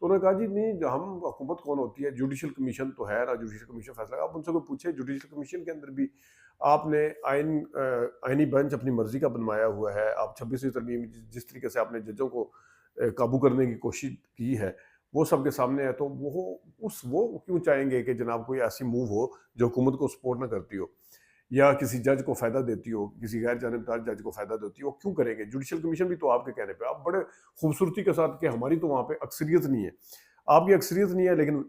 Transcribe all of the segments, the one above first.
تو انہوں نے کہا جی نہیں، جو ہم حکومت کون ہوتی ہے، جوڈیشل کمیشن تو ہے نا، جوڈیشل کمیشن فیصلہ آپ ان سے کوئی پوچھے جوڈیشل کمیشن کے اندر بھی آپ نے آئینی بینچ اپنی مرضی کا بنوایا ہوا ہے. آپ 26ویں ترمیم جس طریقے سے آپ نے ججوں کو قابو کرنے کی کوشش کی ہے وہ سب کے سامنے ہے. تو وہ کیوں چاہیں گے کہ جناب کوئی ایسی موو ہو جو حکومت کو سپورٹ نہ کرتی ہو یا کسی جج کو فائدہ دیتی ہو، کسی غیر جانبدار جج کو فائدہ دیتی ہو؟ وہ کیوں کریں گے؟ جوڈیشل کمیشن بھی تو آپ کے کہنے پہ آپ بڑے خوبصورتی کے ساتھ کہ ہماری تو وہاں پہ اکثریت نہیں ہے. آپ کی اکثریت نہیں ہے لیکن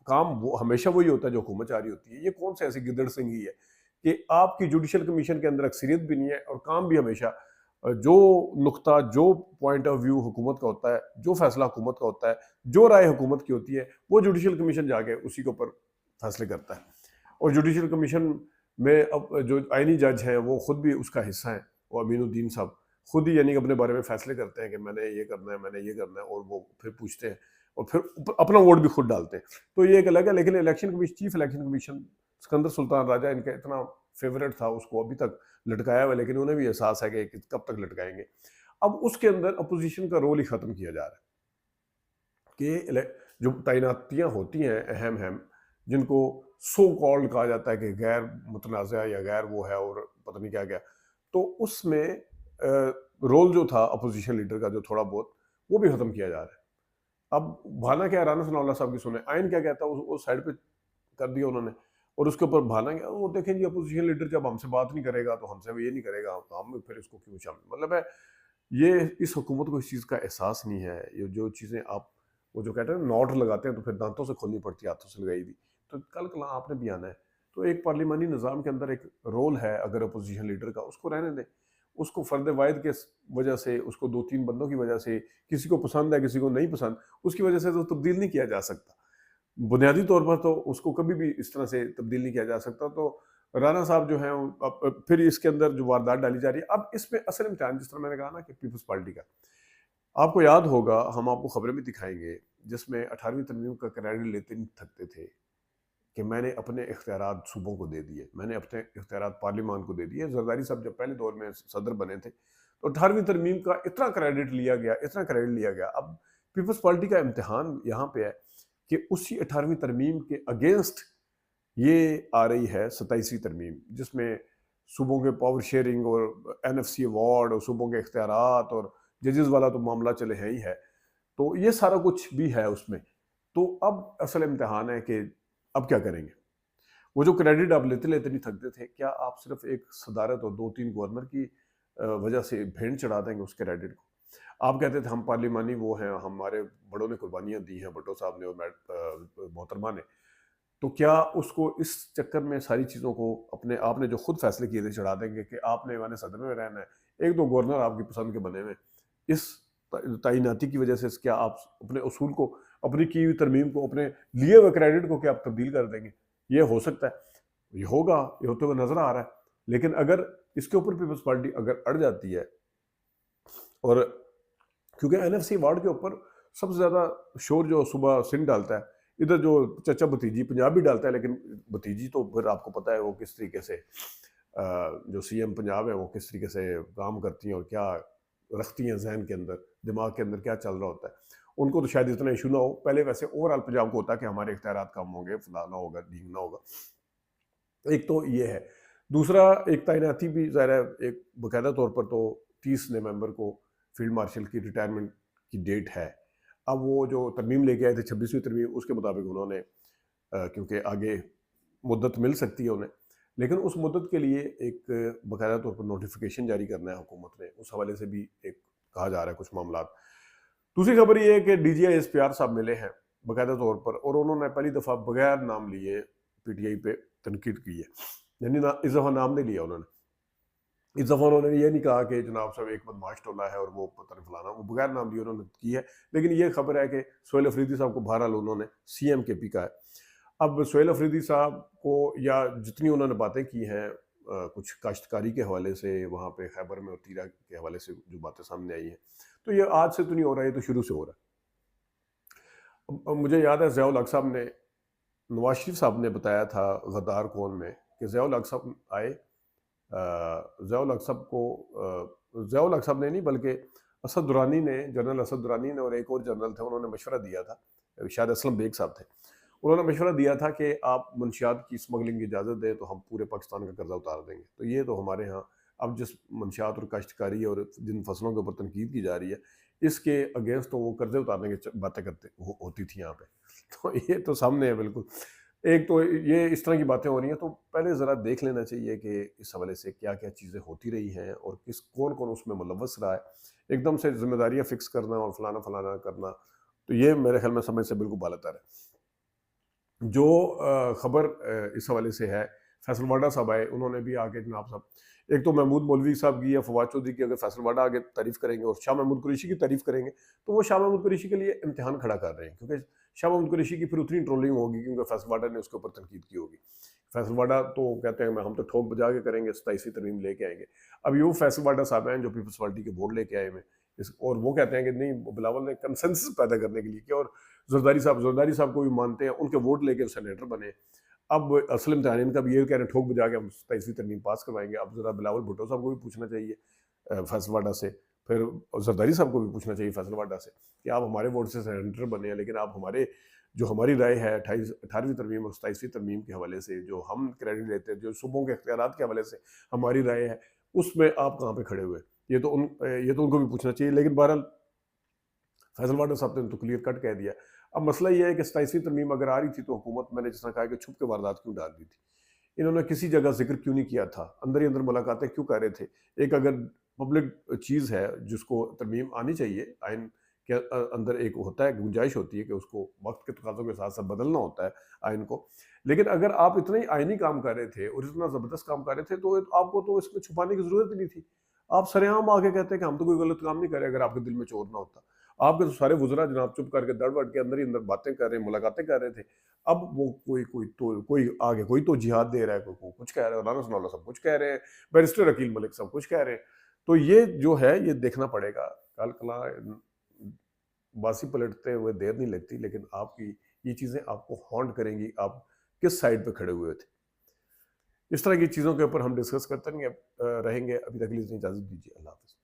کام وہ ہمیشہ وہی ہوتا ہے جو حکومت چاہ رہی ہوتی ہے. یہ کون سے ایسی گدڑ سنگھی ہے کہ آپ کی جوڈیشل کمیشن کے اندر اکثریت بھی نہیں ہے اور کام بھی ہمیشہ جو نقطہ، جو پوائنٹ آف ویو حکومت کا ہوتا ہے، جو فیصلہ حکومت کا ہوتا ہے، جو رائے حکومت کی ہوتی ہے، وہ جوڈیشل کمیشن جا کے اسی کے اوپر فیصلے کرتا ہے. اور جوڈیشل کمیشن میں اب جو آئینی جج ہیں وہ خود بھی اس کا حصہ ہیں. وہ امین الدین صاحب خود ہی یعنی اپنے بارے میں فیصلے کرتے ہیں کہ میں نے یہ کرنا ہے، میں نے یہ کرنا ہے، اور وہ پھر پوچھتے ہیں اور پھر اپنا ووٹ بھی خود ڈالتے ہیں. تو یہ ایک الگ ہے. لیکن election commission, chief election commission Sikandar Sultan Raja ان کا اتنا فیورٹ تھا، اس کو ابھی تک لٹکایا ہوا، لیکن انہیں بھی احساس ہے کہ کب تک لٹکائیں گے. اب اس کے اندر اپوزیشن کا رول ہی ختم کیا جا رہا ہے کہ جو تعیناتیاں ہوتی ہیں اہم جن کو سو کالڈ کہا جاتا ہے کہ غیر متنازع یا غیر وہ ہے اور پتہ نہیں کیا، تو اس میں رول جو تھا اپوزیشن لیڈر کا جو تھوڑا بہت وہ بھی ختم کیا جا رہا ہے. اب بھانا کیا رانا ثناء اللہ صاحب کی سنیں، آئین کیا کہتا ہے وہ سائڈ پہ کر دیا انہوں نے، اور اس کے اوپر بھانا کیا وہ دیکھیں جی اپوزیشن لیڈر جب ہم سے بات نہیں کرے گا تو ہم سے وہ یہ نہیں کرے گا، ہم پھر اس کو کیوں شامل. مطلب ہے یہ اس حکومت کو اس چیز کا احساس نہیں ہے. یہ جو چیزیں آپ وہ جو کہتے ہیں نوٹ لگاتے ہیں تو پھر دانتوں سے کھولنی پڑتی ہے، ہاتھوں سے لگائی بھی. تو کل کل آپ نے بھی آنا ہے. تو ایک پارلیمانی نظام کے اندر ایک رول ہے اگر اپوزیشن لیڈر کا، اس کو رہنے دیں. اس کو فرد واحد کے وجہ سے، اس کو 2-3 بندوں کی وجہ سے، کسی کو پسند ہے کسی کو نہیں پسند، اس کی وجہ سے تو تبدیل نہیں کیا جا سکتا. بنیادی طور پر تو اس کو کبھی بھی اس طرح سے تبدیل نہیں کیا جا سکتا. تو رانا صاحب جو ہیں پھر اس کے اندر جو واردات ڈالی جا رہی ہے، اب اس میں اصل امتحان جس طرح میں نے کہا نا کہ پیپلز پارٹی کا، آپ کو یاد ہوگا ہم آپ کو خبریں بھی دکھائیں گے جس میں 18ویں ترمیم کا کریڈٹ لیتے نہیں تھکتے تھے کہ میں نے اپنے اختیارات صوبوں کو دے دیے، میں نے اپنے اختیارات پارلیمان کو دے دیے. زرداری صاحب جب پہلے دور میں صدر بنے تھے تو 18ویں ترمیم کا اتنا کریڈٹ لیا گیا. اب پیپلز پارٹی کا امتحان یہاں پہ ہے کہ اسی 18ویں ترمیم کے اگینسٹ یہ آ رہی ہے 27ویں ترمیم، جس میں صوبوں کے پاور شیئرنگ اور NFC ایوارڈ اور صوبوں کے اختیارات اور ججز والا تو معاملہ چلے ہے ہی ہے. تو یہ سارا کچھ بھی ہے اس میں. تو اب اصل امتحان ہے کہ اب کیا کریں گے. وہ جو کریڈٹ آپ لیتے نہیں تھکتے تھے، کیا آپ صرف ایک صدارت اور 2-3 گورنر کی وجہ سے بھینٹ چڑھا دیں گے اس کریڈٹ کو؟ آپ کہتے تھے ہم پارلیمانی وہ ہیں، ہمارے بڑوں نے قربانیاں دی ہیں، بھٹو صاحب نے اور محترمہ نے. تو کیا اس کو اس چکر میں ساری چیزوں کو اپنے آپ نے جو خود فیصلے کیے تھے چڑھا دیں گے کہ آپ نے ایوان صدر میں رہنا ہے، 1-2 گورنر آپ کی پسند کے بنے ہوئے، اس تعیناتی کی وجہ سے کیا آپ اپنے اصول کو، اپنی کی ہوئی ترمیم کو، اپنے لیے ہوئے کریڈٹ کو کیا آپ تبدیل کر دیں گے؟ یہ ہو سکتا ہے، یہ ہوگا، یہ ہوتے ہوئے نظر آ رہا ہے. لیکن اگر اس کے اوپر پیپلز پارٹی اگر اڑ جاتی ہے، اور کیونکہ NFC ایوارڈ کے اوپر سب سے زیادہ شور جو صبح سندھ ڈالتا ہے، ادھر جو چچا بھتیجی پنجاب بھی ڈالتا ہے، لیکن بھتیجی تو پھر آپ کو پتہ ہے وہ کس طریقے سے جو CM پنجاب ہے وہ کس طریقے سے کام کرتی ہیں اور کیا رکھتی ہیں ذہن کے اندر، دماغ کے اندر کیا چل رہا ہوتا ہے. ان کو تو شاید اتنا ایشو نہ ہو. پہلے ویسے اوورآل پنجاب کو ہوتا ہے کہ ہمارے اختیارات کم ہوں گے، فلانا ہوگا، ڈھینگنا ہوگا. ایک تو یہ ہے. دوسرا ایک تعیناتی بھی ظاہر ہے، ایک باقاعدہ طور پر تو 30 نومبر کو فیلڈ مارشل کی ریٹائرمنٹ کی ڈیٹ ہے. اب وہ جو ترمیم لے کے آئے تھے 26ویں ترمیم، اس کے مطابق انہوں نے کیونکہ آگے مدت مل سکتی ہے انہیں، لیکن اس مدت کے لیے ایک باقاعدہ طور پر نوٹیفیکیشن جاری کرنا ہے حکومت نے. اس حوالے سے بھی ایک کہا جا رہا ہے کچھ معاملات. دوسری خبر یہ ہے کہ DGI SPR صاحب ملے ہیں باقاعدہ طور پر، اور انہوں نے پہلی دفعہ بغیر نام لیے PTI پہ تنقید کی ہے. یعنی اس دفعہ نام نہیں لیا انہوں نے. اس دفعہ انہوں نے یہ نہیں کہا کہ جناب صاحب ایک بدماش ٹولہ ہے اور وہ پتہ نہیں فلانا، وہ بغیر نام لیے انہوں نے کی ہے. لیکن یہ خبر ہے کہ سہیل افریدی صاحب کو بہرحال انہوں نے CM کے پی کا ہے. اب سہیل افریدی صاحب کو یا جتنی انہوں نے باتیں کی ہیں کچھ کاشتکاری کے حوالے سے وہاں پہ خیبر میں اور تیرا کے حوالے سے جو باتیں سامنے آئی ہیں، تو یہ آج سے تو نہیں ہو رہا، یہ تو شروع سے ہو رہا ہے. مجھے یاد ہے ضیاء الحق صاحب نے، نواز شریف صاحب نے بتایا تھا غدار کون میں کہ ضیاء الحق صاحب آئے، ضیاء الحق صاحب کو ضیاء الحق صاحب نے نہیں بلکہ اسد درانی نے، جنرل اسد درانی نے اور ایک اور جنرل تھے، انہوں نے مشورہ دیا تھا، شاید اسلم بیگ صاحب تھے، انہوں نے مشورہ دیا تھا کہ آپ منشیات کی اسمگلنگ کی اجازت دیں تو ہم پورے پاکستان کا قرضہ اتار دیں گے. تو یہ تو ہمارے ہاں اب جس منشیات اور کاشتکاری اور جن فصلوں کے اوپر تنقید کی جا رہی ہے، اس کے اگینسٹ تو وہ قرضے اتارنے کی باتیں کرتے ہوتی تھیں یہاں پہ. تو یہ تو سامنے ہے بالکل. ایک تو یہ اس طرح کی باتیں ہو رہی ہیں، تو پہلے ذرا دیکھ لینا چاہیے کہ اس حوالے سے کیا کیا چیزیں ہوتی رہی ہیں اور کون کون اس میں ملوث رہا ہے. ایک دم سے ذمہ داریاں فکس کرنا اور فلانا فلانا کرنا، تو یہ میرے خیال میں سمجھ سے بالکل بالاتر ہے. جو خبر اس حوالے سے ہے، فیصل واڈا صاحب آئے، انہوں نے بھی آگے جناب صاحب، ایک تو محمود مولوی صاحب کی یا فواد چودھری کی اگر فیصل واڈا آگے تعریف کریں گے اور شاہ محمود قریشی کی تعریف کریں گے، تو وہ شاہ محمود قریشی کے لیے امتحان کھڑا کر رہے ہیں، کیونکہ شاہ محمود قریشی کی پھر اتنی ٹرولنگ ہوگی کیونکہ فیصل واڈا نے اس کے اوپر تنقید کی ہوگی. فیصل واڈا تو کہتے ہیں ہم تو ٹھوک بجا کے کریں گے، 27ویں ترمیم لے کے آئیں گے. اب یہ وہ فیصل واڈا صاحب ہیں جو پیپلز پارٹی کے ووٹ لے کے آئے ہوئے اور وہ کہتے ہیں کہ نہیں، بلاول نے کنسنسس پیدا کرنے کے لیے کیا، اور زرداری صاحب کو بھی مانتے ہیں، ان کے ووٹ لے کے سینیٹر بنے. اب اصل امتحان ان کا بھی یہ کہہ رہے ہیں ٹھوک بجا کے ہم 27ویں ترمیم پاس کروائیں گے. اب ذرا بلاول بھٹو صاحب کو بھی پوچھنا چاہیے فیصل واڈا سے، پھر زرداری صاحب کو بھی پوچھنا چاہیے فیصل واڈا سے کہ آپ ہمارے ووٹ سے سینیٹر بنے ہیں، لیکن آپ ہماری رائے ہے 18ویں ترمیم اور 27ویں ترمیم کے حوالے سے جو ہم کریڈٹ لیتے ہیں، جو صوبوں کے اختیارات کے حوالے سے ہماری رائے ہے، اس میں آپ کہاں پہ کھڑے ہوئے. یہ تو ان کو بھی پوچھنا چاہیے. لیکن بہرحال فیصل واڈا صاحب نے تو کلیئر کٹ کہہ دیا. اب مسئلہ یہ ہے کہ 27ویں ترمیم اگر آ رہی تھی تو حکومت، میں نے جس طرح کہا کہ چھپ کے واردات کیوں ڈال رہی تھی، انہوں نے کسی جگہ ذکر کیوں نہیں کیا تھا، اندر ہی اندر ملاقاتیں کیوں کر رہے تھے. ایک اگر پبلک چیز ہے جس کو ترمیم آنی چاہیے، آئین کے اندر ایک ہوتا ہے، گنجائش ہوتی ہے کہ اس کو وقت کے تقاضوں کے ساتھ ساتھ بدلنا ہوتا ہے آئین کو. لیکن اگر آپ اتنا ہی آئینی کام کر رہے تھے اور اتنا زبردست کام کر رہے تھے تو آپ کو تو اس میں چھپانے کی ضرورت ہی نہیں تھی. آپ سر عام آگے کہتے ہیں کہ ہم تو کوئی غلط کام نہیں کر رہے. اگر آپ کے دل میں چور نہ ہوتا، آپ کے تو سارے وزراء جناب چپ کر کے دڑ بڑ کے اندر ہی اندر باتیں کر رہے ہیں، ملاقاتیں کر رہے تھے. اب وہ کوئی آگے کوئی تو جہاد دے رہا ہے، کوئی کچھ کہہ رہا ہے، مولانا ثناء اللہ صاحب کچھ کہہ رہے ہیں، بیرسٹر عقیل ملک صاحب کچھ کہہ رہے ہیں. تو یہ جو ہے یہ دیکھنا پڑے گا. کل کلا باسی پلٹتے ہوئے دیر نہیں لگتی، لیکن آپ کی یہ چیزیں آپ کو ہانٹ کریں گی، آپ کس سائڈ پہ کھڑے ہوئے تھے. اس طرح کی چیزوں کے اوپر ہم ڈسکس کرتے رہیں گے. ابھی تک کے لیے اجازت دیجیے. اللہ حافظ.